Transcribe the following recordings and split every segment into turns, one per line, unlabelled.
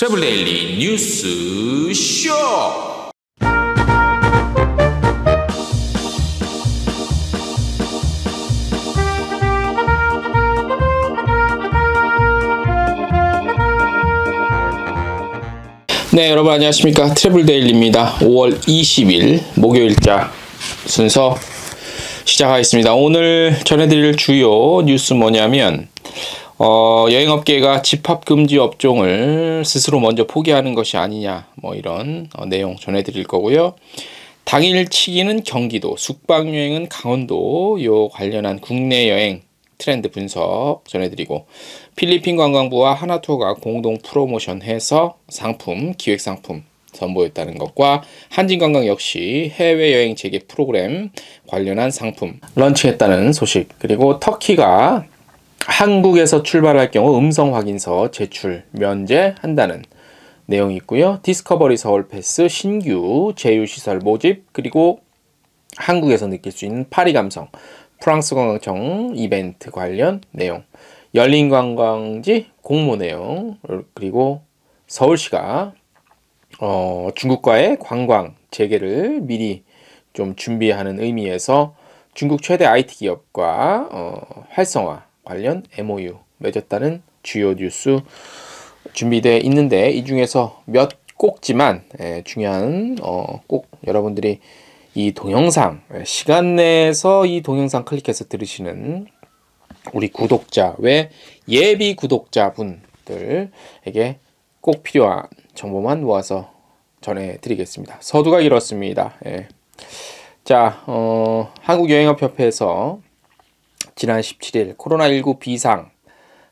트래블 데일리 뉴스 쇼. 네, 여러분 안녕하십니까. 트래블 데일리입니다. 5월 20일 목요일자 순서 시작하겠습니다. 오늘 전해드릴 주요 뉴스 뭐냐면 여행업계가 집합금지 업종을 스스로 먼저 포기하는 것이 아니냐, 뭐 이런 내용 전해드릴 거고요. 당일치기는 경기도, 숙박여행은 강원도, 요 관련한 국내 여행 트렌드 분석 전해드리고, 필리핀 관광부와 하나투어가 공동 프로모션해서 상품, 기획상품 선보였다는 것과 한진관광 역시 해외여행 재개 프로그램 관련한 상품 런칭했다는 소식, 그리고 터키가 한국에서 출발할 경우 음성 확인서 제출 면제한다는 내용이 있고요. 디스커버리 서울 패스 신규 제휴시설 모집, 그리고 한국에서 느낄 수 있는 파리 감성 프랑스 관광청 이벤트 관련 내용, 열린 관광지 공모 내용, 그리고 서울시가 중국과의 관광 재개를 미리 좀 준비하는 의미에서 중국 최대 IT 기업과 활성화 관련 MOU 맺었다는 주요 뉴스 준비되어 있는데, 이 중에서 몇 꼭지만 중요한 꼭 여러분들이 이 동영상 시간 내에서 이 동영상 클릭해서 들으시는 우리 구독자 외 예비 구독자분들에게 꼭 필요한 정보만 모아서 전해드리겠습니다. 서두가 이렇습니다. 자, 한국여행업협회에서 지난 17일 코로나19 비상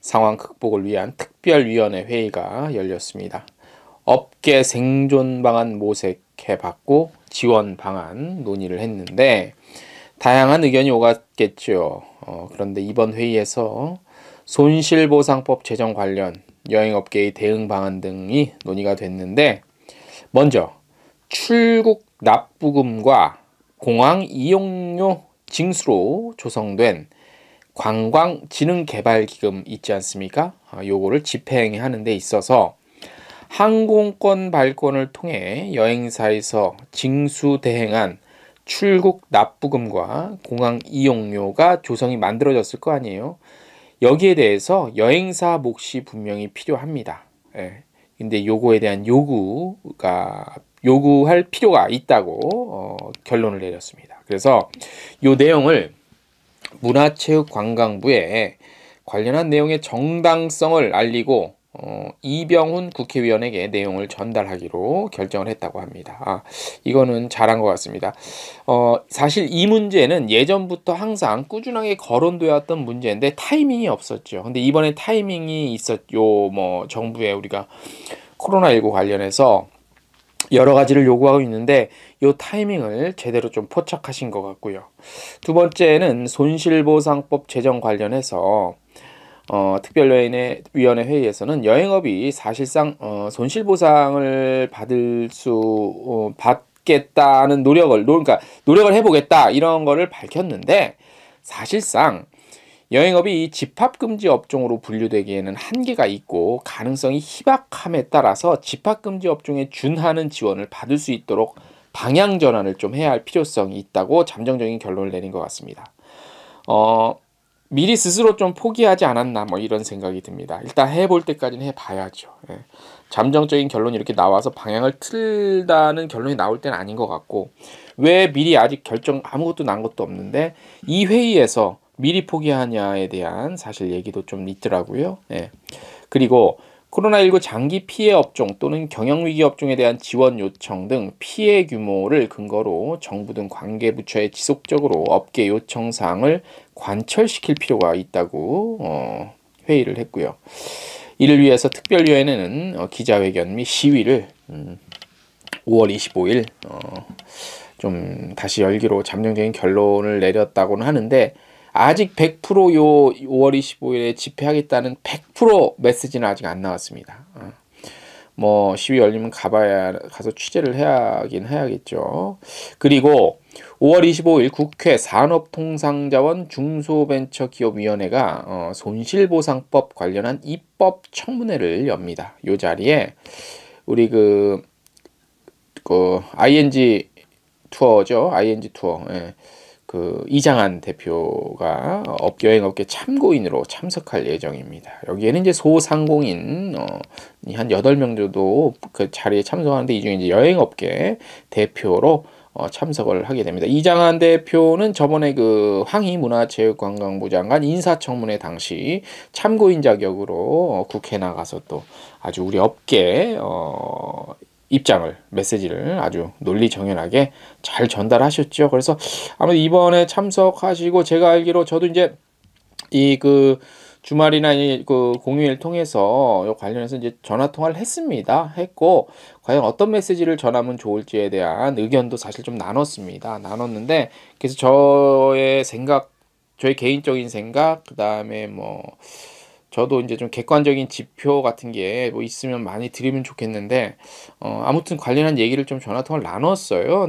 상황 극복을 위한 특별위원회 회의가 열렸습니다. 업계 생존 방안 모색해봤고 지원 방안 논의를 했는데 다양한 의견이 오갔겠죠. 그런데 이번 회의에서 손실보상법 제정 관련 여행업계의 대응 방안 등이 논의가 됐는데, 먼저 출국 납부금과 공항 이용료 징수로 조성된 관광진흥개발기금 있지 않습니까? 요거를 집행하는 데 있어서 항공권 발권을 통해 여행사에서 징수 대행한 출국 납부금과 공항 이용료가 조성이 만들어졌을 거 아니에요. 여기에 대해서 여행사 몫이 분명히 필요합니다. 근데 요거에 대한 요구할 필요가 있다고 결론을 내렸습니다. 그래서 요 내용을 문화체육관광부에 관련한 내용의 정당성을 알리고 이병훈 국회의원에게 내용을 전달하기로 결정을 했다고 합니다. 이거는 잘한 것 같습니다. 사실 이 문제는 예전부터 항상 꾸준하게 거론되었던 문제인데 타이밍이 없었죠. 근데 이번에 타이밍이 있었요. 뭐 정부에 우리가 코로나19 관련해서 여러 가지를 요구하고 있는데 이 타이밍을 제대로 좀 포착하신 것 같고요. 두 번째는 손실보상법 제정 관련해서 특별위원회 회의에서는 여행업이 사실상 손실보상을 받겠다는 노력을 해보겠다, 이런 거를 밝혔는데, 사실상 여행업이 집합금지 업종으로 분류되기에는 한계가 있고 가능성이 희박함에 따라서 집합금지 업종에 준하는 지원을 받을 수 있도록 방향 전환을 좀 해야 할 필요성이 있다고 잠정적인 결론을 내린 것 같습니다. 미리 스스로 좀 포기하지 않았나, 뭐 이런 생각이 듭니다. 일단 해볼 때까지는 해봐야죠. 잠정적인 결론이 이렇게 나와서 방향을 틀다는 결론이 나올 때는 아닌 것 같고, 왜 미리 아직 결정 아무것도 난 것도 없는데 이 회의에서 미리 포기하냐에 대한 사실 얘기도 좀 있더라고요. 그리고 코로나19 장기 피해 업종 또는 경영위기 업종에 대한 지원 요청 등 피해 규모를 근거로 정부 등 관계부처에 지속적으로 업계 요청사항을 관철시킬 필요가 있다고 회의를 했고요. 이를 위해서 특별위원회는 기자회견 및 시위를 5월 25일 좀 다시 열기로 잠정적인 결론을 내렸다고는 하는데, 아직 100% 요 5월 25일에 집회하겠다는 100% 메시지는 아직 안 나왔습니다. 뭐 시위 열리면 가서 취재를 해야겠죠. 그리고 5월 25일 국회 산업통상자원 중소벤처기업위원회가 손실보상법 관련한 입법 청문회를 엽니다. 이 자리에 우리 ING 투어죠. ING 투어. 예. 이장한 대표가 여행업계 참고인으로 참석할 예정입니다. 여기에는 이제 소상공인 한 8명 정도 그 자리에 참석하는데, 이 중에 이제 여행업계 대표로 참석을 하게 됩니다. 이장한 대표는 저번에 황희 문화체육관광부 장관 인사청문회 당시 참고인 자격으로 국회 나가서 또 아주 우리 업계 입장을, 메시지를 아주 논리정연하게 잘 전달하셨죠. 그래서 아마 이번에 참석하시고, 제가 알기로 저도 이제 주말이나 공휴일 통해서 관련해서 이제 전화 통화를 했고, 과연 어떤 메시지를 전하면 좋을지에 대한 의견도 사실 좀 나눴는데, 그래서 저의 개인적인 생각, 그다음에 저도 이제 좀 객관적인 지표 같은 게 있으면 많이 드리면 좋겠는데, 아무튼 관련한 얘기를 좀 전화통화를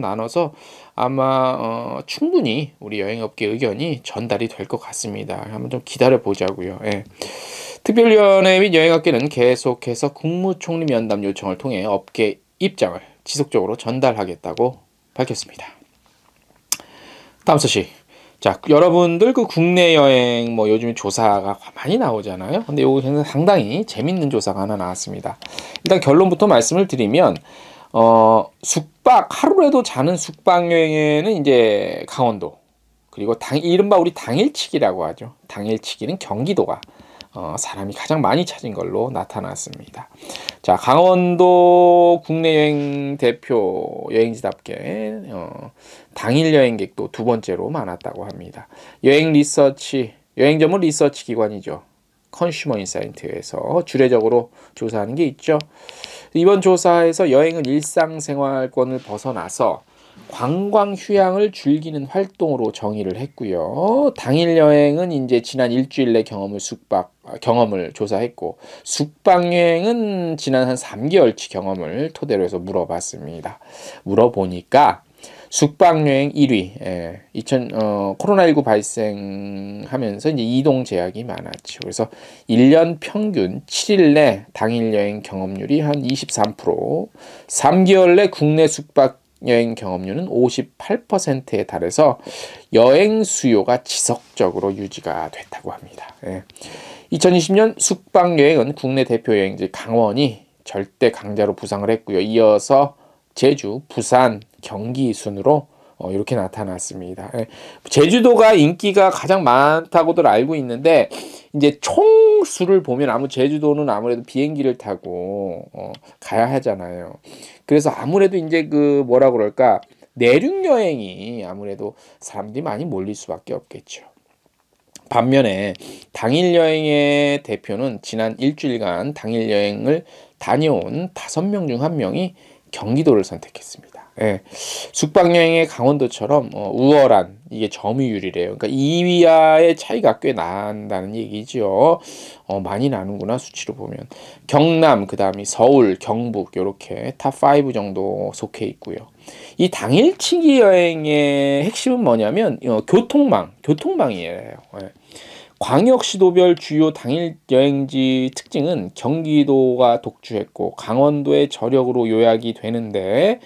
나눠서 아마 충분히 우리 여행업계 의견이 전달이 될 것 같습니다. 한번 좀 기다려 보자고요. 예. 특별위원회 및 여행업계는 계속해서 국무총리 면담 요청을 통해 업계 입장을 지속적으로 전달하겠다고 밝혔습니다. 다음 소식. 자, 여러분들 국내 여행 요즘에 조사가 많이 나오잖아요. 근데 요거 상당히 재밌는 조사가 하나 나왔습니다. 일단 결론부터 말씀을 드리면, 하루라도 자는 숙박 여행에는 이제 강원도, 그리고 이른바 우리 당일치기라고 하죠. 당일치기는 경기도가 사람이 가장 많이 찾은 걸로 나타났습니다. 자, 강원도 국내 여행 대표 여행지답게 당일 여행객도 2번째로 많았다고 합니다. 여행 전문 리서치 기관이죠. 컨슈머 인사이트에서 주례적으로 조사하는 게 있죠. 이번 조사에서 여행은 일상생활권을 벗어나서 관광 휴양을 즐기는 활동으로 정의를 했고요. 당일 여행은 이제 지난 일주일 내 경험을 조사했고, 숙박 여행은 지난 한 3개월치 경험을 토대로 해서 물어보니까 숙박 여행 1위. 코로나19 발생하면서 이제 이동 제약이 많았죠. 그래서 1년 평균 7일 내 당일 여행 경험률이 한 23%, 3개월 내 국내 숙박 여행 경험률은 58%에 달해서 여행 수요가 지속적으로 유지가 됐다고 합니다. 2020년 숙박 여행은 국내 대표 여행지 강원이 절대 강자로 부상을 했고요. 이어서 제주, 부산, 경기 순으로 이렇게 나타났습니다. 제주도가 인기가 가장 많다고들 알고 있는데, 이제 총수를 보면 제주도는 아무래도 비행기를 타고 가야 하잖아요. 그래서 아무래도 이제 내륙 여행이 아무래도 사람들이 많이 몰릴 수밖에 없겠죠. 반면에 당일 여행의 대표는 지난 일주일간 당일 여행을 다녀온 5명 중 1명이 경기도를 선택했습니다. 숙박 여행의 강원도처럼 우월한 이게 점유율이래요. 그러니까 2위와의 차이가 꽤 난다는 얘기죠. 많이 나는구나, 수치로 보면. 경남, 그다음에 서울, 경북 이렇게 탑5 정도 속해 있고요. 이 당일치기 여행의 핵심은 뭐냐면 교통망이에요. 광역시도별 주요 당일 여행지 특징은 경기도가 독주했고 강원도의 저력으로 요약이 되는데,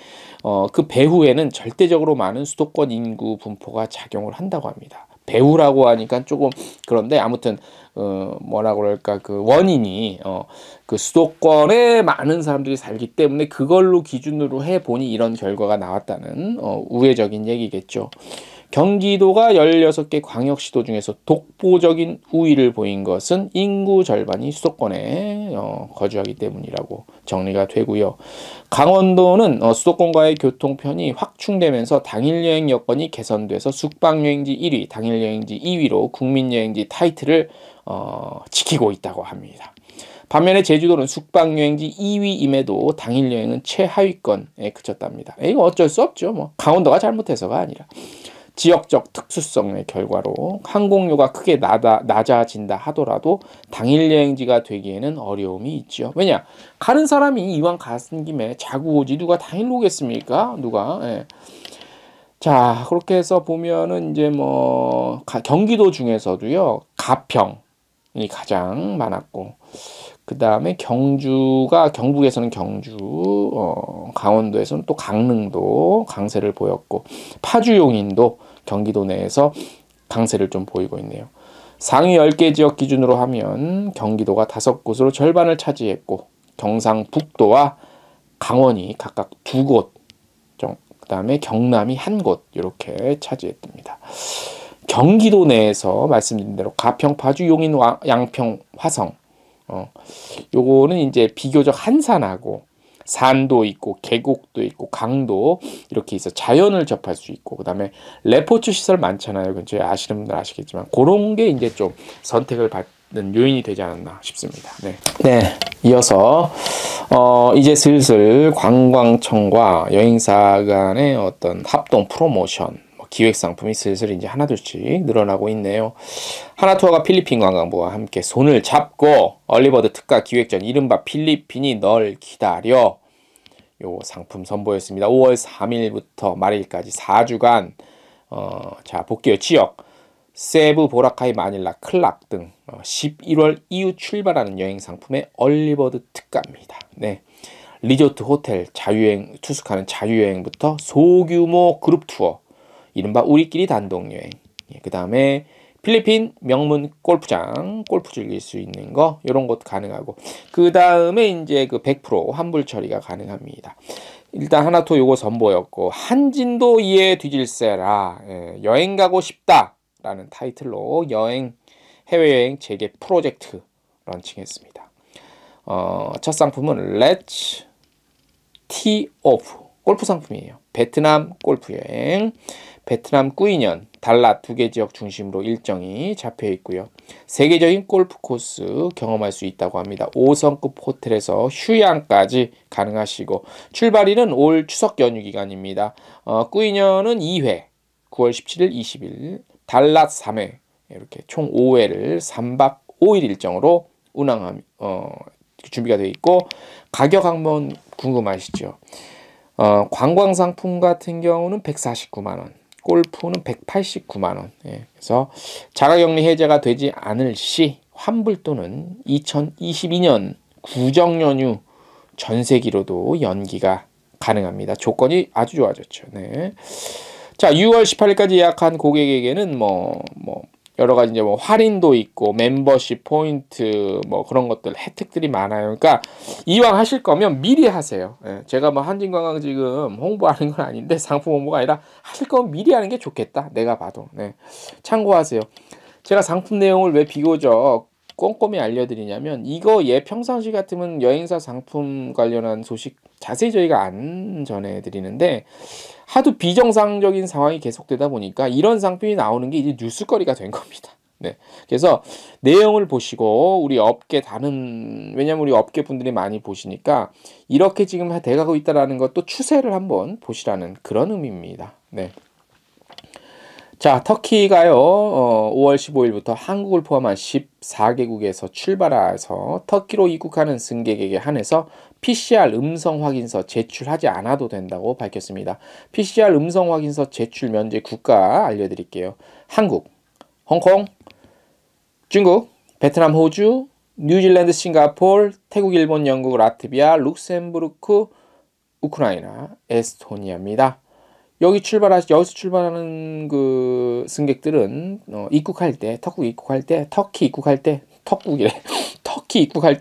그 배후에는 절대적으로 많은 수도권 인구 분포가 작용을 한다고 합니다. 배후라고 하니까 조금 그런데, 아무튼 원인이 수도권에 많은 사람들이 살기 때문에 그걸로 기준으로 해보니 이런 결과가 나왔다는 우회적인 얘기겠죠. 경기도가 16개 광역시도 중에서 독보적인 우위를 보인 것은 인구 절반이 수도권에 거주하기 때문이라고 정리가 되고요. 강원도는 수도권과의 교통편이 확충되면서 당일여행 여건이 개선돼서 숙박여행지 1위, 당일여행지 2위로 국민여행지 타이틀을 지키고 있다고 합니다. 반면에 제주도는 숙박여행지 2위임에도 당일여행은 최하위권에 그쳤답니다. 이거 어쩔 수 없죠. 강원도가 잘못해서가 아니라. 지역적 특수성의 결과로 항공료가 크게 낮아진다 하더라도 당일 여행지가 되기에는 어려움이 있죠. 왜냐? 가는 사람이 이왕 가는 김에 자고 오지 누가 당일로 오겠습니까? 누가? 자, 그렇게 해서 보면은 이제 뭐 경기도 중에서도요, 가평이 가장 많았고, 그 다음에 경주가 경북에서는 경주, 강원도에서는 또 강릉도 강세를 보였고, 파주 용인도 경기도 내에서 강세를 좀 보이고 있네요. 상위 10개 지역 기준으로 하면 경기도가 5곳으로 절반을 차지했고, 경상북도와 강원이 각각 2곳, 그 다음에 경남이 1곳 이렇게 차지했답니다. 경기도 내에서 말씀드린 대로 가평, 파주, 용인, 양평, 화성, 요거는 이제 비교적 한산하고 산도 있고 계곡도 있고 강도 이렇게 있어 자연을 접할 수 있고, 그 다음에 레포츠 시설 많잖아요. 근처에 아시는 분들 아시겠지만 그런 게 이제 좀 선택을 받는 요인이 되지 않았나 싶습니다. 네. 이어서 이제 슬슬 관광청과 여행사 간의 어떤 합동 프로모션, 기획 상품이 슬슬 이제 하나둘씩 늘어나고 있네요. 하나투어가 필리핀 관광부와 함께 손을 잡고 얼리버드 특가 기획전 이른바 필리핀이 널 기다려 요 상품 선보였습니다. 5월 3일부터 말일까지 4주간 자 볼게요. 지역 세부, 보라카이, 마닐라, 클락 등 11월 이후 출발하는 여행 상품의 얼리버드 특가입니다. 네. 리조트, 호텔, 자유여행, 투숙하는 자유여행부터 소규모 그룹 투어, 이른바 우리끼리 단독여행, 그 다음에 필리핀 명문 골프장, 골프 즐길 수 있는 거, 이런 것도 가능하고, 그 다음에 이제 그 100% 환불 처리가 가능합니다. 일단 하나토 요거 선보였고, 한진도 이에 뒤질세라, 여행 가고 싶다 라는 타이틀로 해외여행 재개 프로젝트 런칭했습니다. 첫 상품은 Let's Tee Off 골프 상품이에요. 베트남 골프 여행, 베트남 꾸이년, 달랏 2개 지역 중심으로 일정이 잡혀 있고요. 세계적인 골프 코스 경험할 수 있다고 합니다. 5성급 호텔에서 휴양까지 가능하시고, 출발일은 올 추석 연휴 기간입니다. 꾸이년은 2회, 9월 17일, 20일, 달랏 3회, 이렇게 총 5회를 3박 5일 일정으로 준비가 되어 있고, 가격 한번 궁금하시죠? 관광상품 같은 경우는 149만원, 골프는 189만원. 그래서 자가격리 해제가 되지 않을 시 환불 또는 2022년 구정연휴 전세기로도 연기가 가능합니다. 조건이 아주 좋아졌죠. 네. 자, 6월 18일까지 예약한 고객에게는 여러 가지 이제 할인도 있고 멤버십 포인트 그런 것들 혜택들이 많아요. 그러니까 이왕 하실 거면 미리 하세요. 제가 한진관광 지금 홍보하는 건 아닌데, 상품 홍보가 아니라 하실 거면 미리 하는 게 좋겠다. 내가 봐도. 참고하세요. 제가 상품 내용을 왜 비교적 꼼꼼히 알려드리냐면, 이거 평상시 같으면 여행사 상품 관련한 소식 자세히 저희가 안 전해드리는데, 하도 비정상적인 상황이 계속되다 보니까 이런 상품이 나오는 게 이제 뉴스거리가 된 겁니다. 네. 그래서 내용을 보시고 왜냐면 우리 업계 분들이 많이 보시니까 이렇게 지금 돼가고 있다라는 것도 추세를 한번 보시라는 그런 의미입니다. 네. 자, 터키가요, 5월 15일부터 한국을 포함한 14개국에서 출발해서 터키로 입국하는 승객에게 한해서 PCR 음성 확인서 제출하지 않아도 된다고 밝혔습니다. PCR 음성 확인서 제출 면제 국가 알려드릴게요. 한국, 홍콩, 중국, 베트남, 호주, 뉴질랜드, 싱가포르, 태국, 일본, 영국, 라트비아, 룩셈부르크, 우크라이나, 에스토니아입니다. 여기서 출발하는 그 승객들은 입국할 때, 터키 입국할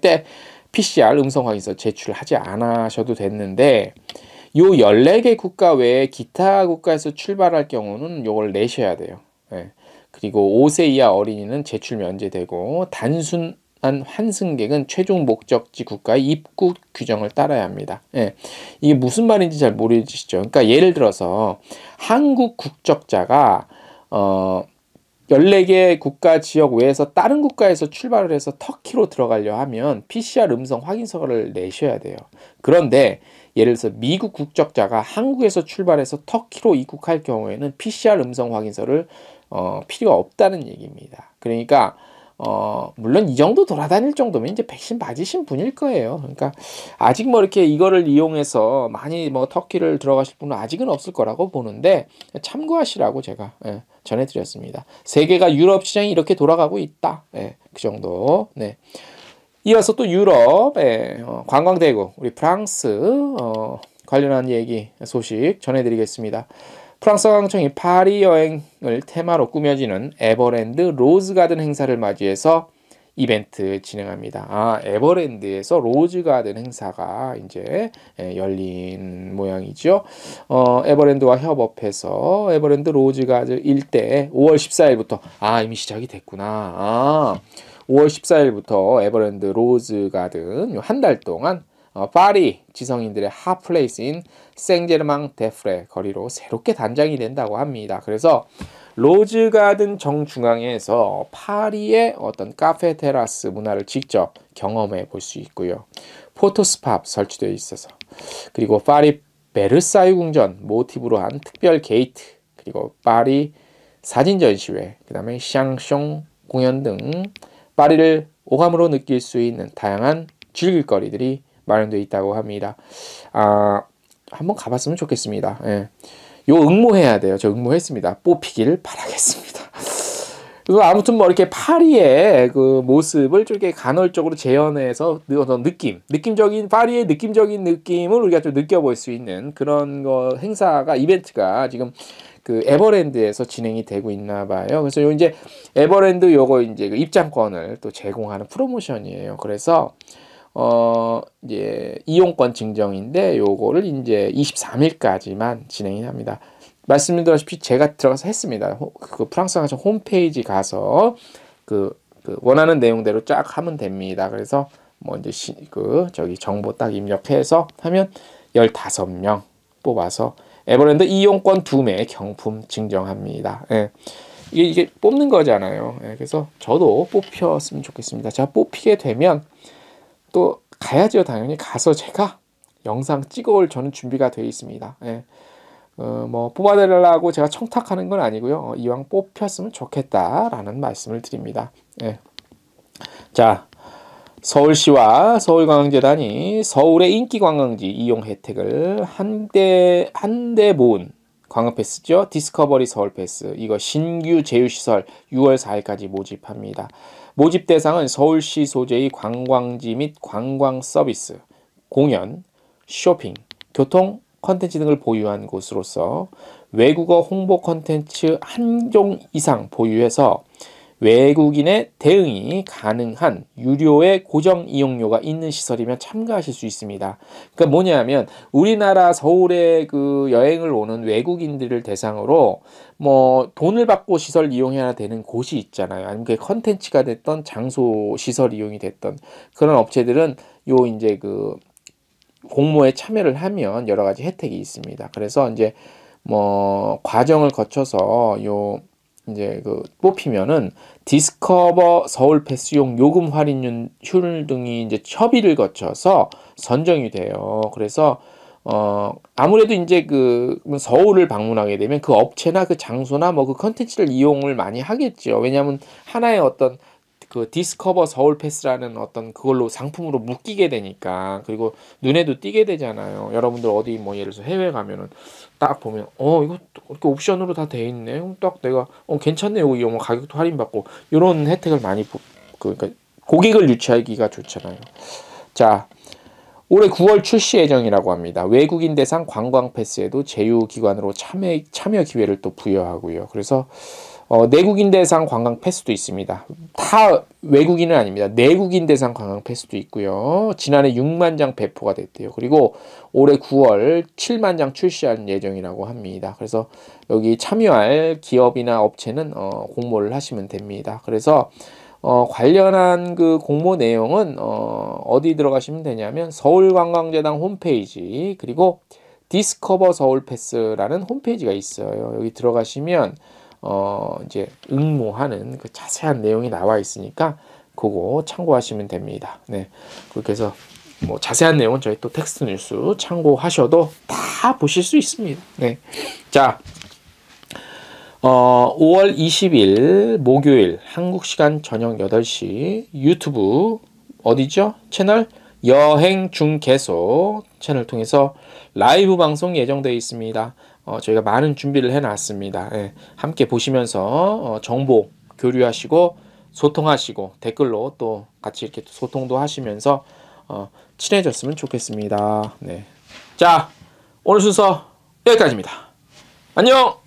때 PCR 음성 확인서 제출하지 않으셔도 됐는데, 요 14개 국가 외에 기타 국가에서 출발할 경우는 요걸 내셔야 돼요. 그리고 5세 이하 어린이는 제출 면제되고, 단순한 환승객은 최종 목적지 국가의 입국 규정을 따라야 합니다. 이게 무슨 말인지 잘 모르시죠? 그러니까 예를 들어서 한국 국적자가 14개 국가 지역 외에서 다른 국가에서 출발을 해서 터키로 들어가려 하면 PCR 음성 확인서를 내셔야 돼요. 그런데 예를 들어서 미국 국적자가 한국에서 출발해서 터키로 입국할 경우에는 PCR 음성 확인서를 필요가 없다는 얘기입니다. 그러니까 물론 이 정도 돌아다닐 정도면 이제 백신 맞으신 분일 거예요. 그러니까 아직 뭐 이렇게 이거를 이용해서 많이 뭐 터키를 들어가실 분은 아직은 없을 거라고 보는데 참고하시라고 제가 전해드렸습니다. 세계가 유럽 시장이 이렇게 돌아가고 있다. 그 정도. 네. 이어서 또 유럽의 관광대국 우리 프랑스 관련한 얘기 소식 전해드리겠습니다. 프랑스 관광청이 파리 여행을 테마로 꾸며지는 에버랜드 로즈가든 행사를 맞이해서 이벤트 진행합니다. 에버랜드에서 로즈가든 행사가 이제 열린 모양이죠. 에버랜드와 협업해서 에버랜드 로즈가든 일대 5월 14일부터 이미 시작이 됐구나. 5월 14일부터 에버랜드 로즈가든 한 달 동안 파리 지성인들의 핫플레이스인 생제르맹 데프레 거리로 새롭게 단장이 된다고 합니다. 그래서 로즈가든 정중앙에서 파리의 어떤 카페 테라스 문화를 직접 경험해 볼 수 있고요. 포토스팟 설치되어 있어서 그리고 파리 베르사유 궁전 모티브로 한 특별 게이트 그리고 파리 사진 전시회 그 다음에 샹숑 공연 등 파리를 오감으로 느낄 수 있는 다양한 즐길거리들이 마련되어 있다고 합니다. 한번 가봤으면 좋겠습니다. 요 응모해야 돼요. 저 응모했습니다. 뽑히기를 바라겠습니다. 그리고 아무튼 뭐 이렇게 파리의 그 모습을 좀 이렇게 간헐적으로 재현해서 느낌적인 파리의 느낌적인 느낌을 우리가 좀 느껴볼 수 있는 그런 행사가 이벤트가 지금 그 에버랜드에서 진행이 되고 있나 봐요. 그래서 요 이제 에버랜드 요거 이제 그 입장권을 또 제공하는 프로모션이에요. 그래서 이제 이용권 증정인데 요거를 이제 23일까지만 진행이 합니다. 말씀드렸다시피 제가 들어가서 했습니다. 그 프랑스 관광청 홈페이지 가서 그 원하는 내용대로 쫙 하면 됩니다. 그래서 뭐 이제 저기 정보 딱 입력해서 하면 15명 뽑아서 에버랜드 이용권 2매 경품 증정합니다. 이게 뽑는 거잖아요. 그래서 저도 뽑혔으면 좋겠습니다. 제가 뽑히게 되면 또 가야죠. 당연히 가서 제가 영상 찍어올 저는 준비가 되어 있습니다. 뭐 뽑아달라고 제가 청탁하는 건 아니고요. 이왕 뽑혔으면 좋겠다라는 말씀을 드립니다. 자, 서울시와 서울관광재단이 서울의 인기 관광지 이용 혜택을 한데 모은 관광패스죠. 디스커버리 서울패스. 이거 신규 제휴시설 6월 4일까지 모집합니다. 모집 대상은 서울시 소재의 관광지 및 관광서비스, 공연, 쇼핑, 교통, 컨텐츠 등을 보유한 곳으로서 외국어 홍보 컨텐츠 한 종 이상 보유해서 외국인의 대응이 가능한 유료의 고정 이용료가 있는 시설이면 참가하실 수 있습니다. 그러니까 뭐냐면 우리나라 서울에 그 여행을 오는 외국인들을 대상으로 뭐 돈을 받고 시설 이용해야 되는 곳이 있잖아요. 아니면 그게 컨텐츠가 됐던 장소 시설 이용이 됐던 그런 업체들은 요 이제 그 공모에 참여를 하면 여러 가지 혜택이 있습니다. 그래서 이제 뭐 과정을 거쳐서 요 이제 그 뽑히면은 디스커버 서울 패스용 요금 할인율 등이 이제 협의를 거쳐서 선정이 돼요. 그래서 아무래도 이제 그 서울을 방문하게 되면 그 업체나 그 장소나 뭐 그 컨텐츠를 이용을 많이 하겠죠. 왜냐하면 하나의 어떤 그 디스커버 서울 패스라는 어떤 그걸로 상품으로 묶이게 되니까 그리고 눈에도 띄게 되잖아요. 여러분들 어디 뭐 예를 들어서 해외 가면은 딱 보면 이거 이렇게 옵션으로 다 돼 있네. 딱 내가 괜찮네. 이거 뭐 가격도 할인 받고 이런 혜택을 많이 그러니까 고객을 유치하기가 좋잖아요. 자, 올해 9월 출시 예정이라고 합니다. 외국인 대상 관광 패스에도 제휴 기관으로 참여 기회를 또 부여하고요. 그래서 내국인 대상 관광 패스도 있습니다. 다 외국인은 아닙니다. 내국인 대상 관광 패스도 있고요. 지난해 6만 장 배포가 됐대요. 그리고 올해 9월 7만 장 출시할 예정이라고 합니다. 그래서 여기 참여할 기업이나 업체는 공모를 하시면 됩니다. 그래서 관련한 그 공모 내용은 어디 들어가시면 되냐면 서울관광재단 홈페이지 그리고 디스커버 서울 패스라는 홈페이지가 있어요. 여기 들어가시면 이제 응모하는 그 자세한 내용이 나와 있으니까 그거 참고하시면 됩니다. 네. 그렇게 해서 뭐 자세한 내용은 저희 또 텍스트 뉴스 참고하셔도 다 보실 수 있습니다. 네. 자, 5월 20일 목요일 한국 시간 저녁 8시 유튜브 어디죠? 채널 여행 중개소 채널 통해서 라이브 방송 예정되어 있습니다. 저희가 많은 준비를 해놨습니다. 예, 함께 보시면서 정보 교류하시고 소통하시고 댓글로 또 같이 이렇게 소통도 하시면서 친해졌으면 좋겠습니다. 네. 자, 오늘 순서 여기까지입니다. 안녕!